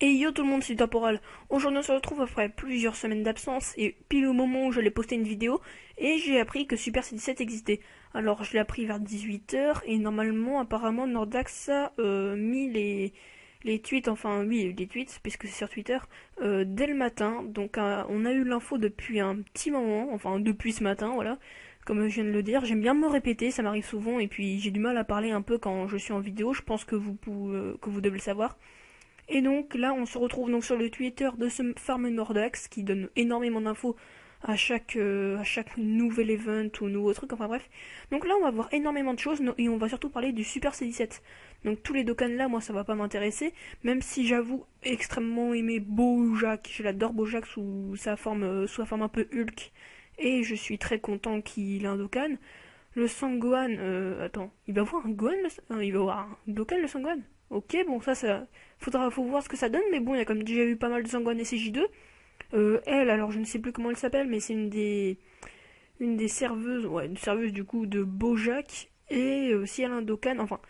Et yo tout le monde, c'est Temporal. Aujourd'hui on se retrouve après plusieurs semaines d'absence et pile au moment où j'allais poster une vidéo et j'ai appris que Super C17 existait. Alors je l'ai appris vers 18 h et normalement apparemment Nordax a mis les tweets, enfin oui les tweets puisque c'est sur Twitter, dès le matin. Donc on a eu l'info depuis un petit moment, enfin depuis ce matin voilà. Comme je viens de le dire, j'aime bien me répéter, ça m'arrive souvent et puis j'ai du mal à parler un peu quand je suis en vidéo, je pense que que vous devez le savoir. Et donc là, on se retrouve donc sur le Twitter de ce Farm Nordax qui donne énormément d'infos à chaque nouvel event ou nouveau truc, enfin bref. Donc là, on va voir énormément de choses et on va surtout parler du Super C17. Donc tous les Dokkan là, moi ça va pas m'intéresser, même si j'avoue extrêmement aimer Bojack. Je l'adore Bojack sous sa forme un peu Hulk. Et je suis très content qu'il ait un Dokkan. Le Sangohan, attends, il va avoir un Gohan, il va avoir un Dokkan le Sangohan. Ok, bon faut voir ce que ça donne, mais bon, il y a comme déjà eu pas mal de Sangohan et CJ2. Elle, alors je ne sais plus comment elle s'appelle, mais c'est une des serveuses, ouais, une serveuse du coup de Bojack. Et si elle a un Dokkan, enfin,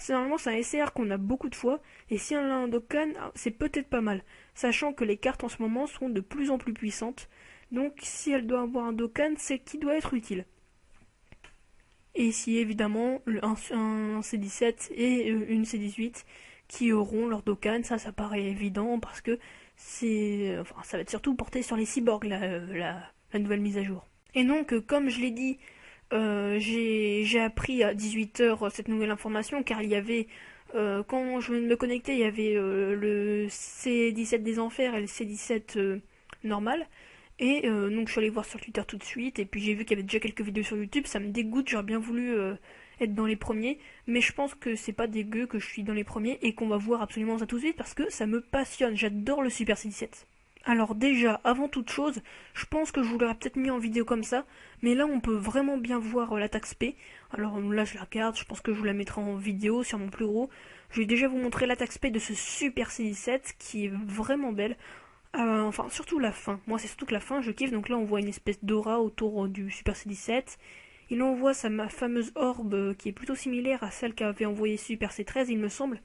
normalement c'est un SR qu'on a beaucoup de fois, et si elle a un Dokkan, c'est peut-être pas mal, sachant que les cartes en ce moment sont de plus en plus puissantes. Donc si elle doit avoir un Dokkan, c'est qui doit être utile. Et ici, évidemment, un C17 et une C18 qui auront leur Dokkan. Ça paraît évident parce que enfin, ça va être surtout porté sur les cyborgs, la nouvelle mise à jour. Et donc, comme je l'ai dit, j'ai appris à 18 h cette nouvelle information car il y avait, quand je me connectais, il y avait le C17 des enfers et le C17 normal. Et donc je suis allée voir sur Twitter tout de suite, et puis j'ai vu qu'il y avait déjà quelques vidéos sur YouTube, ça me dégoûte, j'aurais bien voulu être dans les premiers, mais je pense que c'est pas dégueu que je suis dans les premiers et qu'on va voir absolument ça tout de suite parce que ça me passionne, j'adore le Super C17. Alors déjà, avant toute chose, je pense que je vous l'aurais peut-être mis en vidéo comme ça, mais là on peut vraiment bien voir l'attaque SP. Alors là je la regarde, je pense que je vous la mettrai en vidéo sur mon plus gros. Je vais déjà vous montrer l'attaque SP de ce Super C17 qui est vraiment belle. Enfin, surtout la fin. Moi, c'est surtout que la fin, je kiffe. Donc là, on voit une espèce d'aura autour du Super C17. Il envoie sa fameuse orbe qui est plutôt similaire à celle qu'avait envoyée Super C13, il me semble.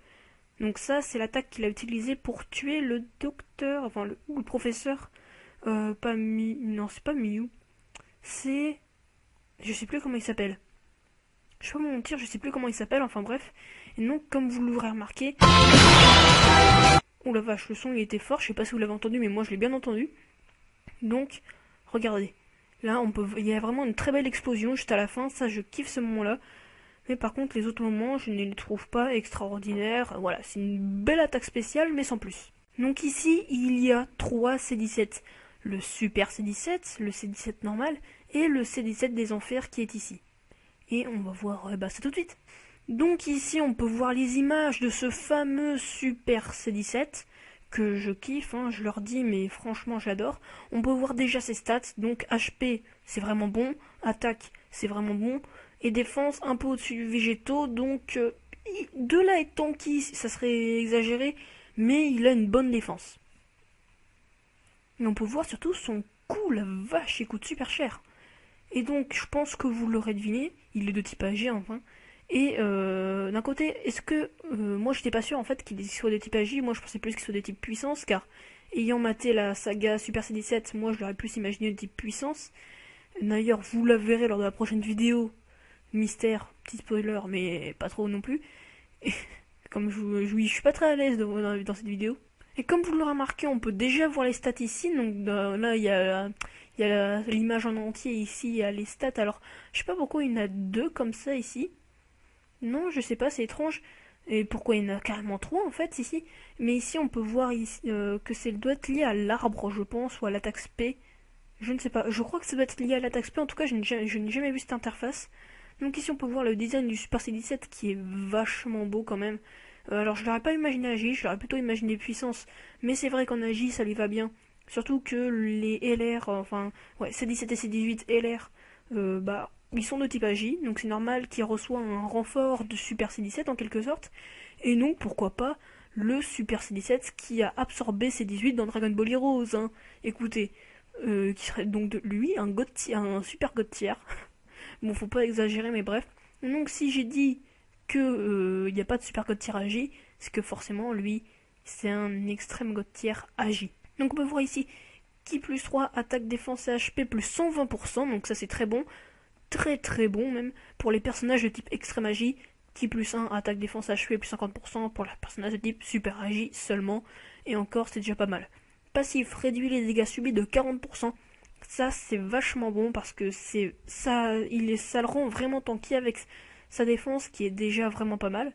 Donc ça, c'est l'attaque qu'il a utilisée pour tuer le docteur, enfin, ou le professeur. Pas Mi... Non, c'est pas Miyu. C'est... Je sais plus comment il s'appelle. Je vais pas mentir, je sais plus comment il s'appelle, enfin bref. Et donc, comme vous l'aurez remarqué... Oh la vache, le son il était fort, je sais pas si vous l'avez entendu, mais moi je l'ai bien entendu. Donc, regardez. Là, il y a vraiment une très belle explosion juste à la fin. Ça, je kiffe ce moment-là. Mais par contre, les autres moments, je ne les trouve pas extraordinaires. Voilà, c'est une belle attaque spéciale, mais sans plus. Donc ici, il y a 3 C17. Le Super C17, le C17 normal, et le C17 des enfers qui est ici. Et on va voir ça tout de suite. Donc ici, on peut voir les images de ce fameux Super C17 que je kiffe, hein, je leur dis, mais franchement j'adore. On peut voir déjà ses stats, donc HP c'est vraiment bon, attaque c'est vraiment bon, et défense un peu au-dessus du végétaux, donc de là être tanky, ça serait exagéré, mais il a une bonne défense. Et on peut voir surtout son coût, la vache, il coûte super cher. Et donc je pense que vous l'aurez deviné, il est de type AG enfin. Et d'un côté, est-ce que moi j'étais pas sûr en fait qu'il soit de type AJ, moi je pensais plus qu'il soit de type puissance, car ayant maté la saga Super C17, moi je l'aurais plus imaginé de type puissance. D'ailleurs, vous la verrez lors de la prochaine vidéo. Mystère, petit spoiler, mais pas trop non plus. Et comme je suis pas très à l'aise dans cette vidéo. Et comme vous l'aurez remarqué, on peut déjà voir les stats ici. Donc là, il y a l'image en entier ici, il y a les stats. Alors, je sais pas pourquoi il y en a deux comme ça ici. Non, je sais pas, c'est étrange. Et pourquoi il y en a carrément trois en fait ici. Mais ici on peut voir ici, que ça doit être lié à l'arbre, je pense, ou à l'attaque SP. Je ne sais pas, je crois que ça doit être lié à l'attaque SP, en tout cas je n'ai jamais vu cette interface. Donc ici on peut voir le design du Super C17 qui est vachement beau quand même. Alors je l'aurais pas imaginé Agi, je l'aurais plutôt imaginé puissance. Mais c'est vrai qu'en Agi ça lui va bien. Surtout que les LR, enfin, ouais, C17 et C18 LR, ils sont de type Agi, donc c'est normal qu'ils reçoivent un renfort de Super C17 en quelque sorte. Et non, pourquoi pas le Super C17 qui a absorbé C18 dans Dragon Ball Heroes, hein. Écoutez, qui serait donc de lui un super god tier. Bon, faut pas exagérer, mais bref. Donc si j'ai dit que il n'y a pas de super god tier Agi, c'est que forcément lui, c'est un extrême god tier agi. Donc on peut voir ici Ki plus 3, attaque, défense et HP plus 120%, donc ça c'est très bon, très très bon même, pour les personnages de type extrême agi. Ki plus 1, attaque, défense, HP plus 50% pour les personnages de type super agi seulement, et encore c'est déjà pas mal. Passif, réduit les dégâts subis de 40%, ça c'est vachement bon parce que ça le rend vraiment tanky avec sa défense qui est déjà vraiment pas mal.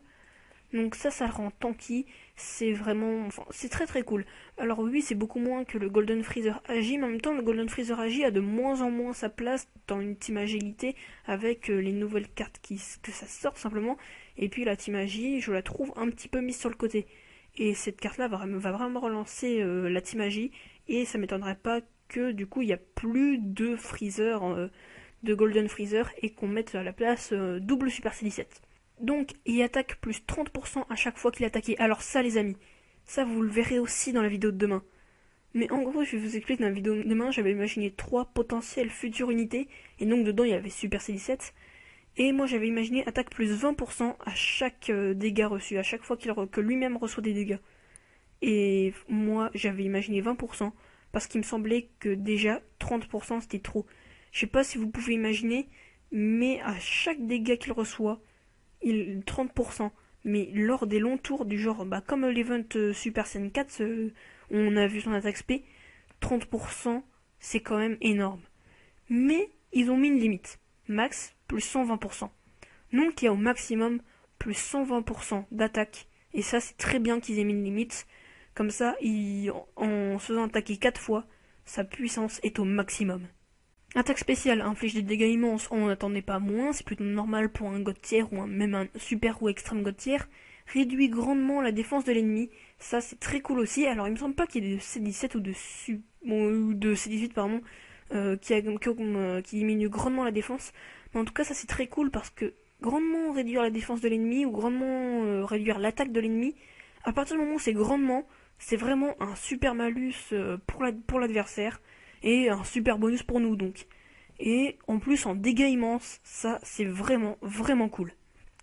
Donc ça le rend tanky, c'est vraiment, enfin, c'est très très cool. Alors oui, c'est beaucoup moins que le Golden Freezer Agi, mais en même temps le Golden Freezer Agi a de moins en moins sa place dans une team agilité avec les nouvelles cartes que ça sort simplement. Et puis la team Agi, je la trouve un petit peu mise sur le côté. Et cette carte-là va vraiment relancer la team Agi, et ça m'étonnerait pas que du coup il n'y a plus de Freezer, de Golden Freezer, et qu'on mette à la place double Super C17. Donc il attaque plus 30% à chaque fois qu'il est attaqué. Alors ça les amis, ça vous le verrez aussi dans la vidéo de demain. Mais en gros, je vais vous expliquer, dans la vidéo de demain, j'avais imaginé 3 potentielles futures unités, et donc dedans il y avait Super C17. Et moi j'avais imaginé attaque plus 20% à chaque dégât reçu, à chaque fois que lui-même reçoit des dégâts. Et moi j'avais imaginé 20%, parce qu'il me semblait que déjà 30% c'était trop. Je sais pas si vous pouvez imaginer, mais à chaque dégât qu'il reçoit, 30%, mais lors des longs tours du genre, comme l'event Super Saiyan 4, on a vu son attaque SP, 30%, c'est quand même énorme. Mais ils ont mis une limite, max plus 120%. Donc il y a au maximum plus 120% d'attaque, et ça c'est très bien qu'ils aient mis une limite. Comme ça, en se faisant attaquer 4 fois, sa puissance est au maximum. Attaque spéciale inflige des dégâts immenses, on n'attendait pas moins, c'est plutôt normal pour un god tier ou même un super ou extrême god tier. Réduit grandement la défense de l'ennemi, ça c'est très cool aussi. Alors il me semble pas qu'il y ait de C17 ou de C18 pardon, qui diminue grandement la défense, mais en tout cas ça c'est très cool parce que grandement réduire la défense de l'ennemi ou grandement réduire l'attaque de l'ennemi, à partir du moment où c'est grandement, c'est vraiment un super malus pour l'adversaire. Et un super bonus pour nous donc. Et en plus en dégâts immenses, ça c'est vraiment vraiment cool.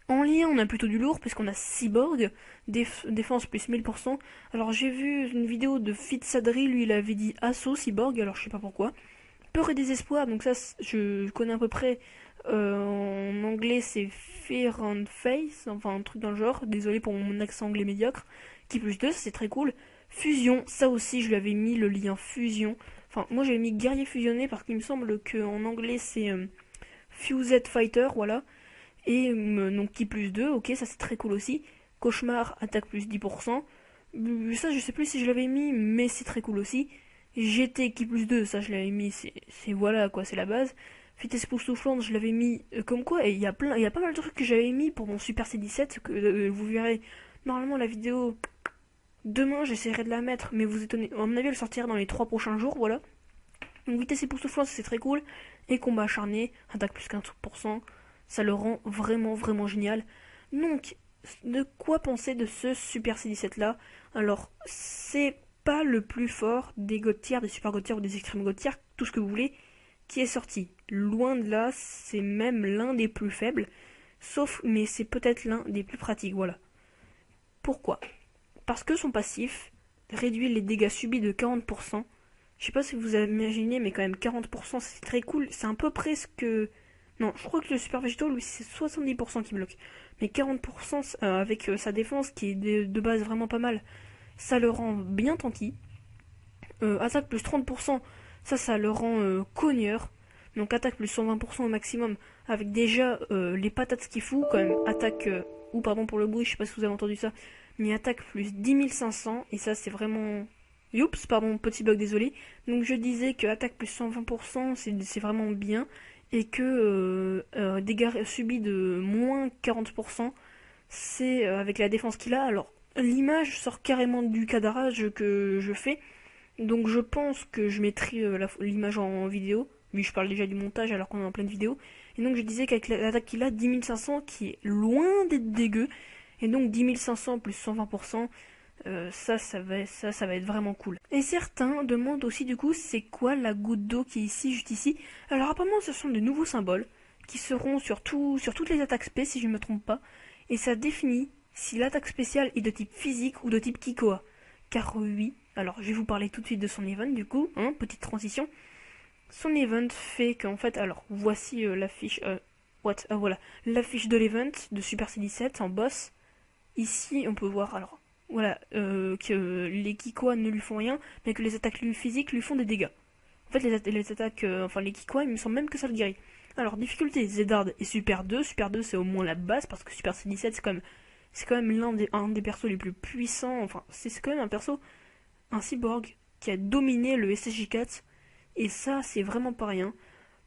En lien on a plutôt du lourd puisqu'on a Cyborg, défense plus 1000%. Alors j'ai vu une vidéo de Fitsadri, lui il avait dit Assaut Cyborg, alors je sais pas pourquoi. Peur et désespoir, donc ça je connais à peu près, en anglais c'est Fear and Face, enfin un truc dans le genre, désolé pour mon accent anglais médiocre. Qui plus 2, ça c'est très cool. Fusion, ça aussi je lui avais mis le lien fusion. Enfin, moi j'avais mis guerrier fusionné parce qu'il me semble qu'en anglais c'est Fused Fighter, voilà. Et donc qui plus 2, ok, ça c'est très cool aussi. Cauchemar, attaque plus 10%. Ça je sais plus si je l'avais mis, mais c'est très cool aussi. GT qui plus 2, ça je l'avais mis, c'est voilà quoi, c'est la base. Vitesse époustouflante, je l'avais mis comme quoi, et il y a pas mal de trucs que j'avais mis pour mon Super C17, que vous verrez normalement la vidéo. Demain, j'essaierai de la mettre, mais vous étonnez. À mon avis, elle sortira dans les 3 prochains jours, voilà. Donc, vitesse époustouflante, c'est très cool. Et combat acharné, attaque plus 15%. Ça le rend vraiment, vraiment génial. Donc, de quoi penser de ce Super C17 là? Alors, c'est pas le plus fort des god tiers, des super god tiers ou des extrêmes god tiers, tout ce que vous voulez, qui est sorti. Loin de là, c'est même l'un des plus faibles. Mais c'est peut-être l'un des plus pratiques, voilà. Pourquoi? Parce que son passif réduit les dégâts subis de 40%. Je sais pas si vous avez imaginé, mais quand même 40% c'est très cool. C'est un peu presque... Non, je crois que le super végétaux, lui, c'est 70% qui bloque. Mais 40% avec sa défense, qui est de base vraiment pas mal, ça le rend bien tanky. Attaque plus 30%, ça le rend cogneur. Donc attaque plus 120% au maximum, avec déjà les patates qu'il fout, quand même. Attaque... ou pardon pour le bruit, je sais pas si vous avez entendu ça. Mais attaque plus 10 500, et ça c'est vraiment... Oups, pardon, petit bug, désolé. Donc je disais que attaque plus 120%, c'est vraiment bien, et que dégâts subis de moins 40%, c'est avec la défense qu'il a. Alors l'image sort carrément du cadrage que je fais, donc je pense que je mettrai l'image en vidéo. Oui, je parle déjà du montage alors qu'on est en pleine vidéo. Et donc je disais qu'avec l'attaque qu'il a, 10 500, qui est loin d'être dégueu, et donc 10 500 plus 120%, ça va être vraiment cool. Et certains demandent aussi du coup c'est quoi la goutte d'eau qui est ici, juste ici. Alors apparemment ce sont de nouveaux symboles qui seront sur toutes les attaques spé si je ne me trompe pas. Et ça définit si l'attaque spéciale est de type physique ou de type Kikoa. car oui, alors je vais vous parler tout de suite de son event du coup, hein, petite transition. Son event fait qu'en fait, alors voici l'affiche, voilà, l'affiche de l'event de Super C17 en boss. Ici on peut voir, alors voilà, que les Kikoa ne lui font rien, mais que les attaques physiques lui font des dégâts. En fait les attaques, enfin les Kikoa, il me semble même que ça le guérit. Alors difficulté Zedard et Super 2, Super 2 c'est au moins la base, parce que Super C17 c'est quand même un des persos les plus puissants, enfin c'est quand même un perso, un cyborg qui a dominé le SSJ4, et ça c'est vraiment pas rien.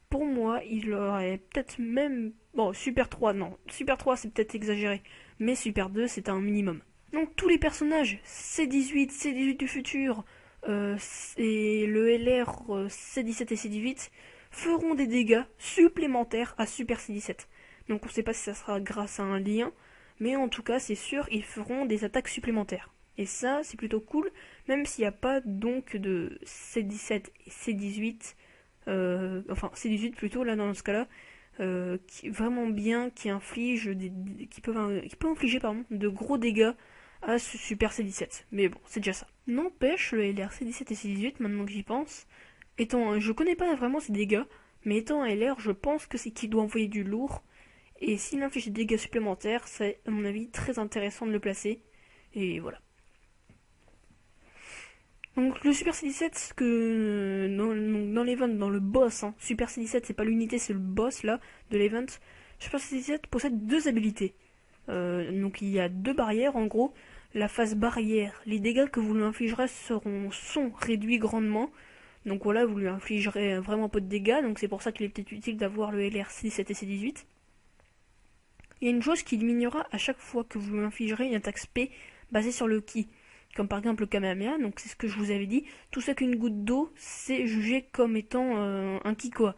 Pour moi, il aurait peut-être même... Bon, Super 3, non. Super 3, c'est peut-être exagéré. Mais Super 2, c'est un minimum. Donc, tous les personnages, C18, C18 du futur, et le LR, C17 et C18, feront des dégâts supplémentaires à Super C17. Donc, on ne sait pas si ça sera grâce à un lien, mais en tout cas, c'est sûr, ils feront des attaques supplémentaires. Et ça, c'est plutôt cool, même s'il n'y a pas donc de C17 et C18, enfin C18 plutôt là dans ce cas-là, qui vraiment bien, qui inflige qui peut infliger pardon, de gros dégâts à ce Super C17. Mais bon, c'est déjà ça. N'empêche, le LR C17 et C18, maintenant que j'y pense, je connais pas vraiment ces dégâts, mais étant un LR, je pense que c'est qu'il doit envoyer du lourd. Et s'il inflige des dégâts supplémentaires, c'est à mon avis très intéressant de le placer. Et voilà. Donc le Super C17, que dans l'event, dans le boss, hein, Super C17 c'est pas l'unité, c'est le boss là de l'event. Super C17 possède deux habilités. Donc il y a deux barrières en gros. La phase barrière, les dégâts que vous lui infligerez sont réduits grandement. Donc voilà, vous lui infligerez vraiment peu de dégâts, donc c'est pour ça qu'il est peut-être utile d'avoir le LR C17 et C18. Il y a une chose qui diminuera à chaque fois que vous lui infligerez une attaque spé basée sur le ki. Comme par exemple le Kamehameha, donc c'est ce que je vous avais dit, tout ça qu'une goutte d'eau, c'est jugé comme étant un Kikoa.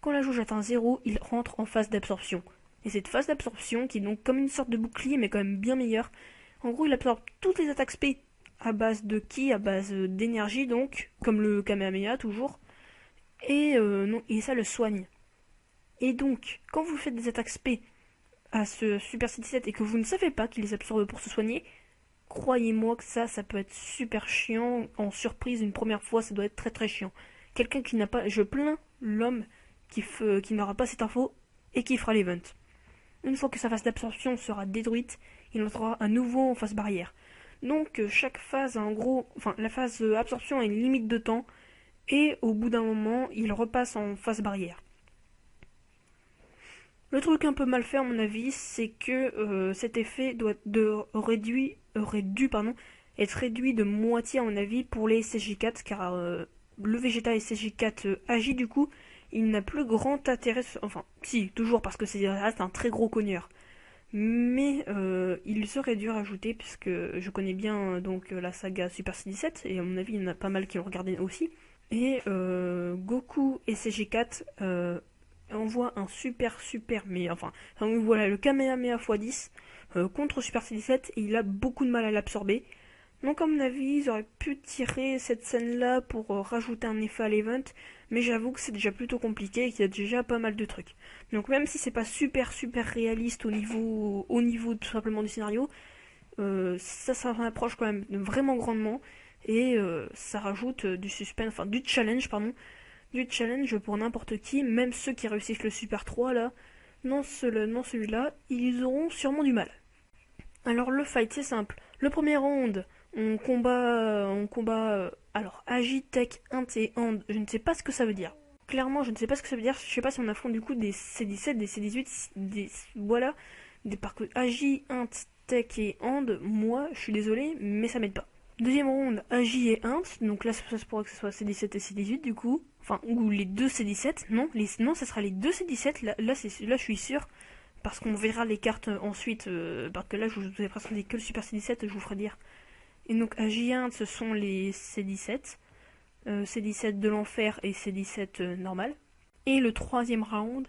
Quand la jauge atteint 0, il rentre en phase d'absorption. Et cette phase d'absorption, qui est donc comme une sorte de bouclier, mais quand même bien meilleure, en gros il absorbe toutes les attaques spé à base de ki, à base d'énergie donc, comme le Kamehameha toujours, et ça le soigne. Et donc, quand vous faites des attaques spé à ce Super C17 et que vous ne savez pas qu'il les absorbe pour se soigner, croyez-moi que ça peut être super chiant. En surprise, une première fois, ça doit être très très chiant. Quelqu'un qui n'a pas... Je plains l'homme qui n'aura pas cette info et qui fera l'event. Une fois que sa phase d'absorption sera détruite, il entrera à nouveau en phase barrière. Donc chaque phase a en gros... Enfin, la phase absorption a une limite de temps et au bout d'un moment, il repasse en phase barrière. Le truc un peu mal fait à mon avis, c'est que cet effet aurait dû être réduit de moitié à mon avis pour les SSJ4, car le Vegeta SSJ4 agit du coup, il n'a plus grand intérêt, enfin si, toujours parce que c'est reste un très gros cogneur. Mais il serait dû rajouter, puisque je connais bien donc la saga Super C17, et à mon avis il y en a pas mal qui l'ont regardé aussi. Et Goku SSJ4 envoie un super, mais enfin voilà, le Kamehameha x10 contre Super C17 et il a beaucoup de mal à l'absorber. Donc à mon avis, ils auraient pu tirer cette scène-là pour rajouter un effet à l'event, mais j'avoue que c'est déjà plutôt compliqué et qu'il y a déjà pas mal de trucs. Donc même si c'est pas super réaliste au niveau tout simplement du scénario, ça s'en approche quand même vraiment grandement et ça rajoute du suspense, enfin du challenge pour n'importe qui, même ceux qui réussissent le Super 3 là, non celui-là, ils auront sûrement du mal. Alors le fight c'est simple. Le premier round, on combat, alors Agitech, Int et Hand, je ne sais pas ce que ça veut dire. Clairement, je ne sais pas ce que ça veut dire. Je sais pas si on affronte du coup des C17, des C18, voilà, par que Agi, Int, Tech et Hand, moi, je suis désolé, mais ça m'aide pas. Deuxième round, Agi et Int, donc là ça se pourrait que ce soit C17 et C18 du coup, enfin, ou les deux C17, non, ça sera les deux C17, là je suis sûr, parce qu'on verra les cartes ensuite, parce que là je vous ai presque dit que le Super C17, je vous ferai dire. Et donc Agi et Int, ce sont les C17, C17 de l'enfer et C17 normal. Et le troisième round,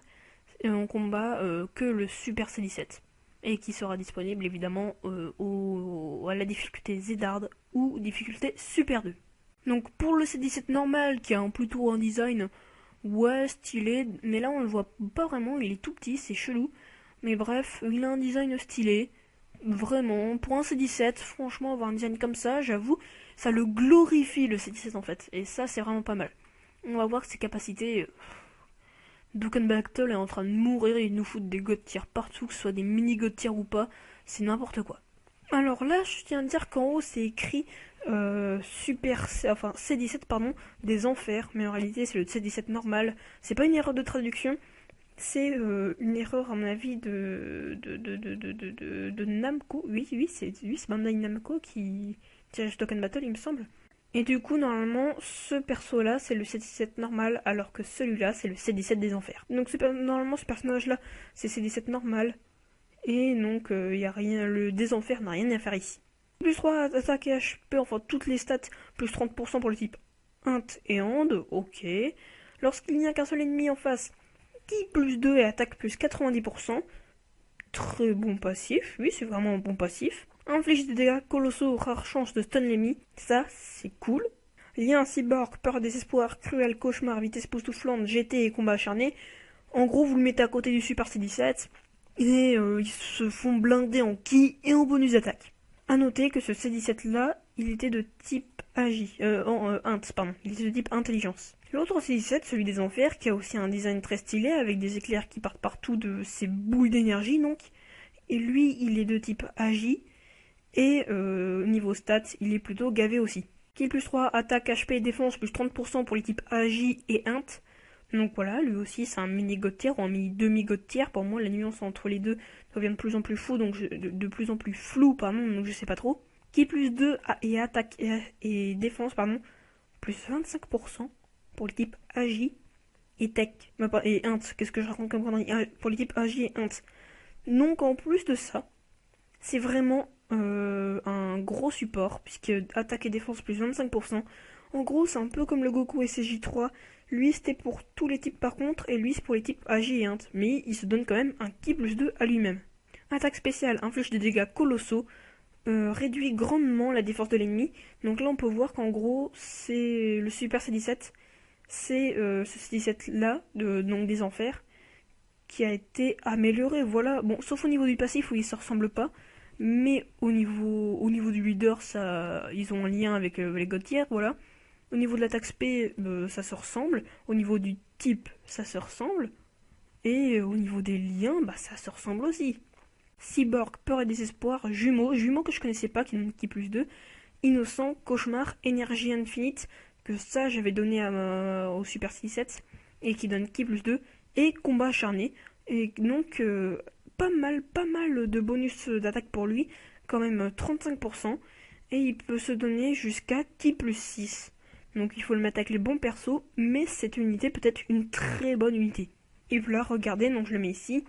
on combat que le Super C17. Et qui sera disponible évidemment à la difficulté Zedard ou difficulté Super 2. Donc pour le C17 normal, qui a plutôt un design ouais stylé, mais là on le voit pas vraiment, il est tout petit, c'est chelou. Mais bref, il a un design stylé, vraiment. Pour un C17, franchement, avoir un design comme ça, j'avoue, ça le glorifie le C17 en fait, et ça c'est vraiment pas mal. On va voir que ses capacités... Dokkan Battle est en train de mourir et il nous fout des God tier partout, que ce soit des mini God tier ou pas, c'est n'importe quoi. Alors là, je tiens à dire qu'en haut c'est écrit C17 pardon, des enfers, mais en réalité c'est le C17 normal. C'est pas une erreur de traduction, c'est une erreur à mon avis de Namco. Oui, c'est Bandai Namco qui dirige Dokkan Battle, il me semble. Et du coup, normalement, ce perso-là, c'est le C17 normal, alors que celui-là, c'est le C17 des enfers. Donc normalement, ce personnage-là, c'est C17 normal. Et donc, y a rien, le des enfers n'a rien à faire ici. Plus 3 attaque et HP, enfin toutes les stats, plus 30% pour le type Int et Hand, ok. Lorsqu'il n'y a qu'un seul ennemi en face, qui plus 2 et attaque plus 90%. Très bon passif, oui, c'est vraiment un bon passif. Inflige des dégâts colossaux, rare chance de stun l'ennemi, ça c'est cool. Lien cyborg, peur, désespoir, cruel, cauchemar, vitesse époustouflante, GT et combat acharné. En gros, vous le mettez à côté du Super C17 et ils se font blinder en ki et en bonus d'attaque. A noter que ce C17 là, il était de type int, pardon, il était de type intelligence. L'autre C17, celui des enfers, qui a aussi un design très stylé avec des éclairs qui partent partout de ses boules d'énergie donc. Et lui, il est de type agi. Et niveau stats, il est plutôt gavé aussi. Kill plus 3, attaque, HP et défense plus 30% pour les types agi et int. Donc voilà, lui aussi c'est un mini god tier ou un mini demi god tier. Pour moi, la nuance entre les deux devient de plus en plus flou, donc de plus en plus flou, pardon, donc je sais pas trop. Kill plus 2 et attaque et défense, pardon, plus 25% pour les types agi et tech. Et int, qu'est-ce que je raconte comme connerie pour les types agi et int. Donc en plus de ça, c'est vraiment un gros support, puisque attaque et défense plus 25%. En gros, c'est un peu comme le Goku SCJ3. Lui, c'était pour tous les types par contre, et lui, c'est pour les types agi et int. Mais il se donne quand même un ki plus 2 à lui-même. Attaque spéciale, inflige des dégâts colossaux, réduit grandement la défense de l'ennemi. Donc là, on peut voir qu'en gros, c'est le Super C17. C'est ce C17 là, donc des enfers, qui a été amélioré, voilà. Bon, sauf au niveau du passif où ils se ressemblent pas, mais au niveau du leader, ça, ils ont un lien avec les God tier, voilà. Au niveau de l'attaque spé, ça se ressemble. Au niveau du type, ça se ressemble. Et au niveau des liens, ça se ressemble aussi. Cyborg, peur et désespoir, jumeaux que je connaissais pas, qui donne qui plus 2. Innocent, cauchemar, énergie infinite, que ça j'avais donné au Super C7, et qui donne qui plus 2. Et combat acharné, et donc pas mal de bonus d'attaque pour lui, quand même 35%, et il peut se donner jusqu'à ki plus 6. Donc il faut le mettre avec les bons persos, mais cette unité peut être une très bonne unité. Et voilà, regardez, donc je le mets ici.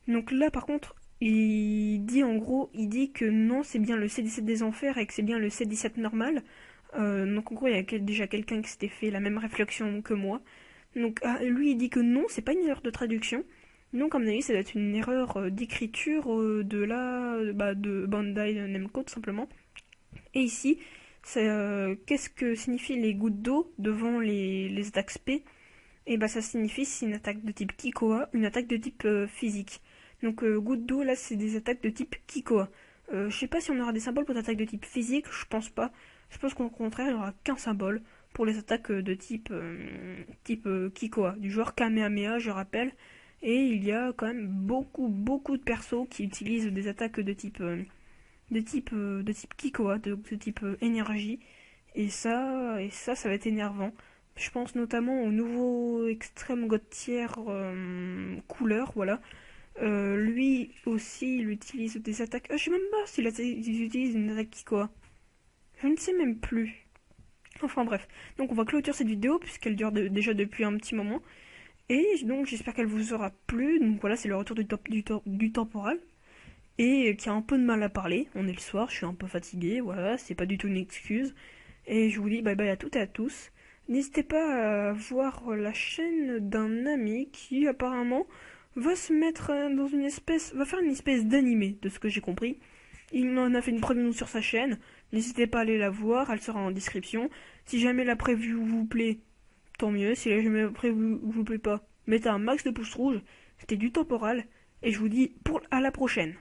Donc là par contre, il dit que non, c'est bien le C17 des enfers et que c'est bien le C17 normal. Donc en gros, il y a déjà quelqu'un qui s'était fait la même réflexion que moi. Donc lui il dit que non, c'est pas une erreur de traduction. Donc à mon avis ça doit être une erreur d'écriture de Bandai Namco tout simplement. Et ici, qu'est-ce que signifient les gouttes d'eau devant les attaques spé? Et ça signifie c'est une attaque de type Kikoa, une attaque de type physique. Donc gouttes d'eau là c'est des attaques de type Kikoa. Je sais pas si on aura des symboles pour des attaques de type physique, je pense pas. Je pense qu'au contraire il n'y aura qu'un symbole pour les attaques de type Kikoa, du joueur Kamehameha, je rappelle. Et il y a quand même beaucoup de persos qui utilisent des attaques de type Kikoa, de type énergie. Et ça va être énervant. Je pense notamment au nouveau extrême god tier couleur, voilà. Lui aussi, il utilise des attaques. Je sais même pas s'il utilise une attaque Kikoa. Je ne sais même plus. Enfin bref, donc on va clôturer cette vidéo puisqu'elle dure déjà depuis un petit moment. Et donc j'espère qu'elle vous aura plu. Donc voilà, c'est le retour du temporal. Et qui a un peu de mal à parler. On est le soir, je suis un peu fatigué, voilà, c'est pas du tout une excuse. Et je vous dis bye bye à toutes et à tous. N'hésitez pas à voir la chaîne d'un ami qui apparemment va se mettre va faire une espèce d'animé, de ce que j'ai compris. Il en a fait une preview sur sa chaîne. N'hésitez pas à aller la voir, elle sera en description. Si jamais la preview vous plaît, tant mieux. Si jamais la preview vous plaît pas, mettez un max de pouces rouges. C'était du temporal. Et je vous dis à la prochaine.